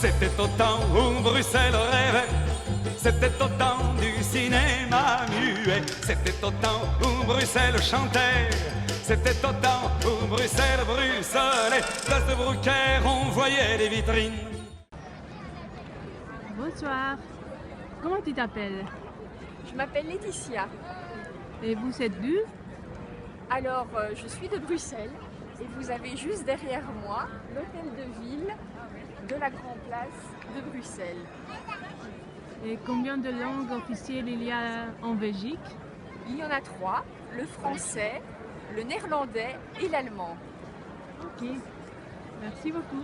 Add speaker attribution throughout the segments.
Speaker 1: C'était au temps où Bruxelles rêvait, c'était au temps du cinéma muet, c'était au temps où Bruxelles chantait, c'était au temps où Bruxelles bruxelait. Place de Bruckner, on voyait les vitrines.
Speaker 2: Bonsoir. Comment tu t'appelles?
Speaker 3: Je m'appelle Laetitia.
Speaker 2: Et vous êtes d'où?
Speaker 3: Alors, je suis de Bruxelles et vous avez juste derrière moi l'hôtel de ville de la Grand Place de Bruxelles.
Speaker 2: Et combien de langues officielles il y a en Belgique?
Speaker 3: Il y en a 3, le français, le néerlandais et l'allemand.
Speaker 2: Ok, merci beaucoup.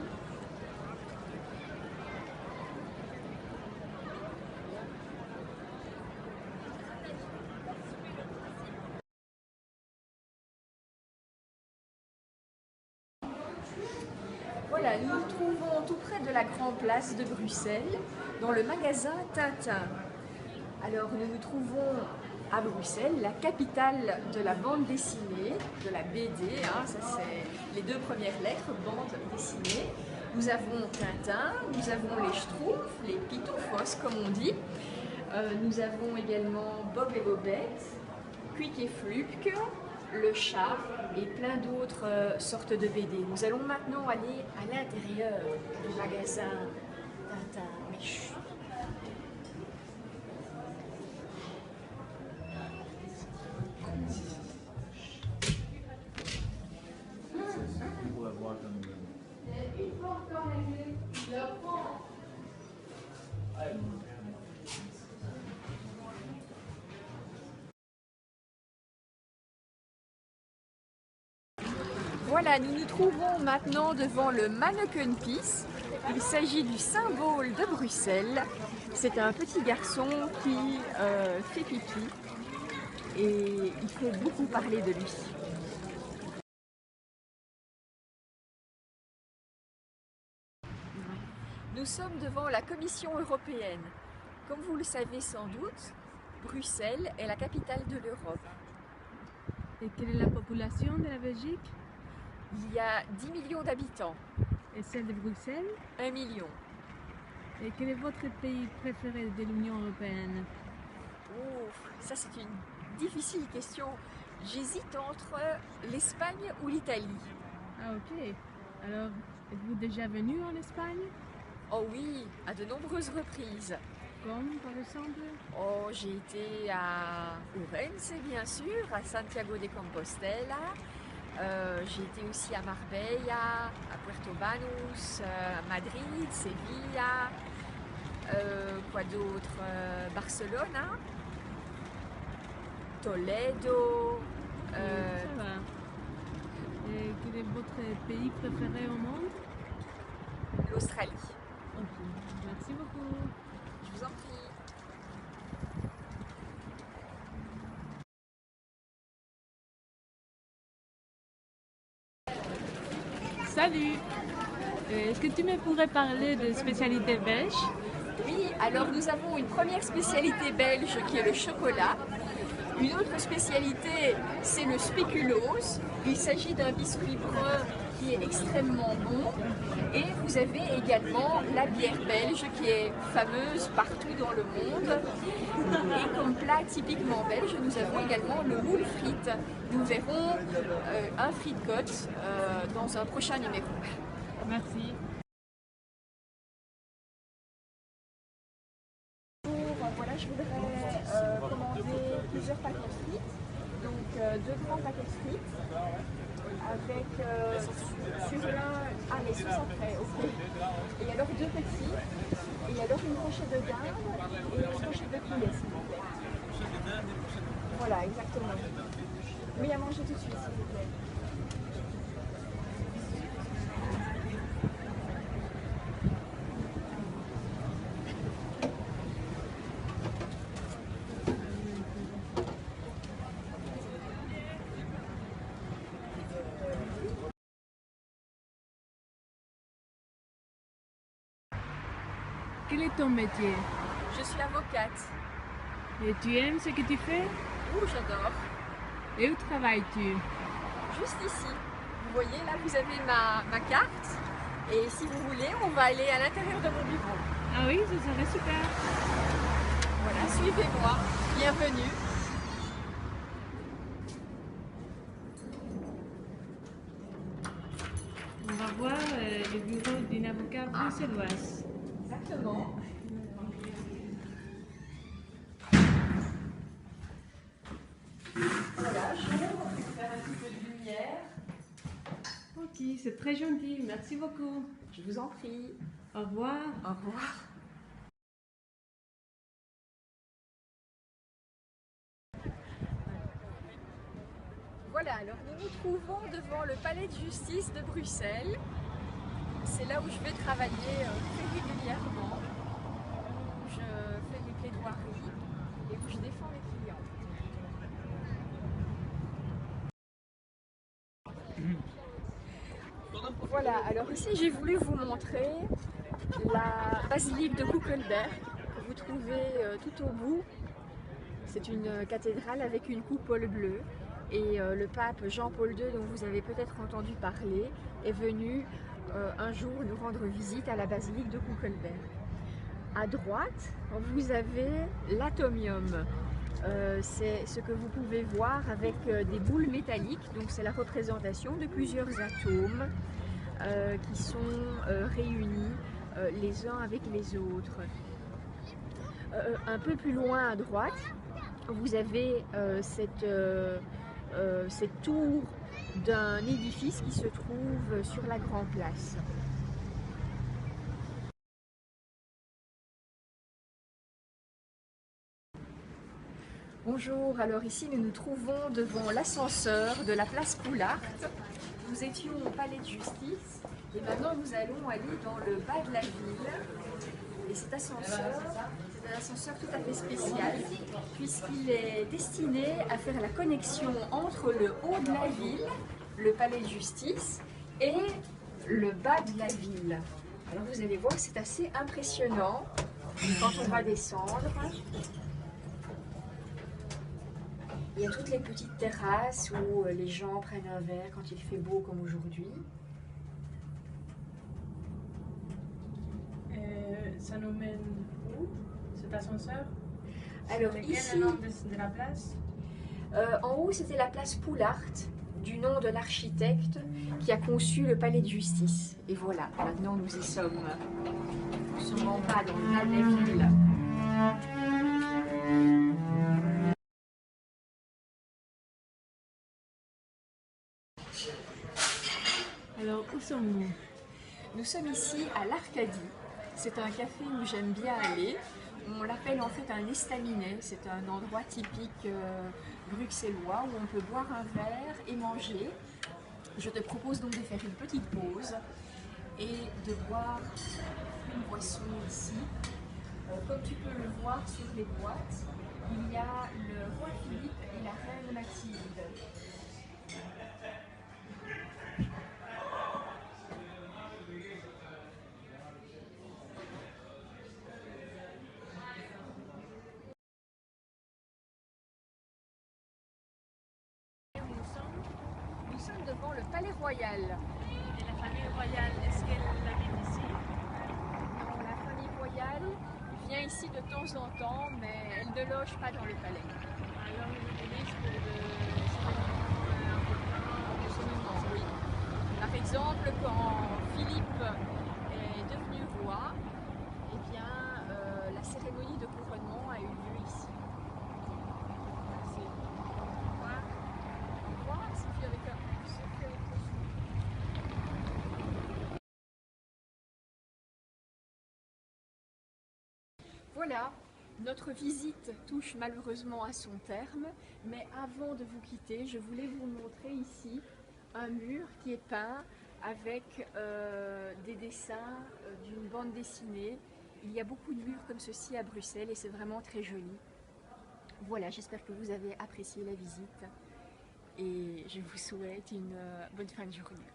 Speaker 3: Voilà, nous nous trouvons tout près de la Grand Place de Bruxelles, dans le magasin Tintin. Alors, nous nous trouvons à Bruxelles, la capitale de la bande dessinée, de la BD, ça c'est les 2 premières lettres, bande dessinée. Nous avons Tintin, nous avons les Schtroumpfs, les Pitoufos comme on dit. Nous avons également Bob et Bobette, Quick et Flupke, le chat et plein d'autres sortes de BD. Nous allons maintenant aller à l'intérieur du magasin Tintin. Mais chut. Voilà, nous nous trouvons maintenant devant le Manneken-Pis. Il s'agit du symbole de Bruxelles. C'est un petit garçon qui fait pipi et il faut beaucoup parler de lui. Nous sommes devant la Commission européenne. Comme vous le savez sans doute, Bruxelles est la capitale de l'Europe.
Speaker 2: Et quelle est la population de la Belgique?
Speaker 3: Il y a 10 millions d'habitants.
Speaker 2: Et celle de Bruxelles?
Speaker 3: 1 million.
Speaker 2: Et quel est votre pays préféré de l'Union européenne?
Speaker 3: Oh, ça c'est une difficile question. J'hésite entre l'Espagne ou l'Italie.
Speaker 2: Ah ok. Alors, êtes-vous déjà venu en Espagne?
Speaker 3: Oh oui, à de nombreuses reprises.
Speaker 2: Comme par exemple?
Speaker 3: Oh, j'ai été à Ourense bien sûr, à Santiago de Compostela. J'ai été aussi à Marbella, à Puerto Banús, à Madrid, Sevilla, quoi d'autre, Barcelone, Toledo.
Speaker 2: Ça va. Et quel est votre pays préféré au monde?
Speaker 3: L'Australie.
Speaker 2: Ok, merci beaucoup.
Speaker 3: Je vous en prie.
Speaker 2: Salut! Est-ce que tu me pourrais parler de spécialités belges?
Speaker 3: Oui, alors nous avons une première spécialité belge qui est le chocolat. Une autre spécialité, c'est le spéculoos. Il s'agit d'un biscuit brun qui est extrêmement bon. Et vous avez également la bière belge qui est fameuse partout dans le monde. Et comme plat typiquement belge, nous avons également le moule frites. Nous verrons un frite-côte dans un prochain numéro.
Speaker 2: Merci.
Speaker 3: Voilà, je voudrais commander plusieurs paquets de frites. Donc 2 grands paquets de frites avec sur l'un, mais sauce après, ok. Et alors 2 petits, et alors une brochette de dinde et une brochette de poulet s'il vous plaît. Voilà, exactement. Oui, à manger tout de suite s'il vous plaît.
Speaker 2: Quel est ton métier?
Speaker 3: Je suis avocate.
Speaker 2: Et tu aimes ce que tu fais?
Speaker 3: Oh, j'adore.
Speaker 2: Et où travailles-tu?
Speaker 3: Juste ici. Vous voyez, là, vous avez ma carte. Et si vous voulez, on va aller à l'intérieur de mon bureau.
Speaker 2: Ah oui, ce serait super.
Speaker 3: Voilà, suivez-moi. Bienvenue.
Speaker 2: On va voir le bureau d'une avocate bruxelloise.
Speaker 3: Exactement. Voilà, j'ouvre pour faire un petit peu de lumière.
Speaker 2: Ok, c'est très gentil. Merci beaucoup.
Speaker 3: Je vous en prie.
Speaker 2: Au revoir.
Speaker 3: Au revoir. Voilà, alors nous nous trouvons devant le palais de justice de Bruxelles. C'est là où je vais travailler très régulièrement, où je fais mes plaidoiries et où je défends les clients. Voilà, alors ici j'ai voulu vous montrer la basilique de Kuckelberg que vous trouvez tout au bout. C'est une cathédrale avec une coupole bleue et le pape Jean-Paul II, dont vous avez peut-être entendu parler, est venu un jour nous rendre visite à la basilique de Kuckelberg. À droite, vous avez l'atomium. C'est ce que vous pouvez voir avec des boules métalliques, donc c'est la représentation de plusieurs atomes qui sont réunis les uns avec les autres. Un peu plus loin à droite, vous avez cette tour d'un édifice qui se trouve sur la Grand Place. Bonjour, alors ici nous nous trouvons devant l'ascenseur de la place Poulart. Nous étions au palais de justice et maintenant nous allons aller dans le bas de la ville. Et cet ascenseur, c'est un ascenseur tout à fait spécial puisqu'il est destiné à faire la connexion entre le haut de la ville, le palais de justice, et le bas de la ville. Alors vous allez voir, c'est assez impressionnant quand on va descendre. Il y a toutes les petites terrasses où les gens prennent un verre quand il fait beau comme aujourd'hui.
Speaker 2: Ça nous mène où, cet ascenseur?
Speaker 3: Alors
Speaker 2: Quel est
Speaker 3: ici,
Speaker 2: le nom de la place?
Speaker 3: en haut, c'était la place Poulart, du nom de l'architecte qui a conçu le palais de justice. Et voilà, maintenant nous y sommes. Nous sommes en bas, dans le bas de la ville.
Speaker 2: Alors, où sommes-nous?
Speaker 3: Nous sommes ici à l'Arcadie. C'est un café où j'aime bien aller. On l'appelle en fait un estaminet. C'est un endroit typique bruxellois où on peut boire un verre et manger. Je te propose donc de faire une petite pause et de boire une boisson ici. Comme tu peux le voir sur les boîtes, il y a le roi Philippe et la reine Mathilde. Nous sommes devant le Palais Royal.
Speaker 2: Et la famille royale, est-ce qu'elle habite ici?
Speaker 3: Non, la famille royale vient ici de temps en temps, mais elle ne loge pas dans le palais.
Speaker 2: Alors, ils l'utilisent pour
Speaker 3: Absolument, oui. Par exemple, quand Philippe est devenu roi, eh bien, la cérémonie de couronnement a eu lieu ici.
Speaker 2: Merci.
Speaker 3: Au revoir, Sophie avec un Voilà, notre visite touche malheureusement à son terme, mais avant de vous quitter, je voulais vous montrer ici un mur qui est peint avec des dessins d'une bande dessinée. Il y a beaucoup de murs comme ceci à Bruxelles et c'est vraiment très joli. Voilà, j'espère que vous avez apprécié la visite et je vous souhaite une bonne fin de journée.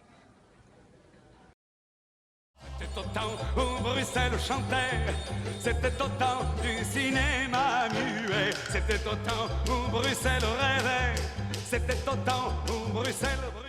Speaker 1: C'était au temps où Bruxelles chantait, c'était au temps du cinéma muet, c'était au temps où Bruxelles rêvait, c'était au temps où Bruxelles brûlait.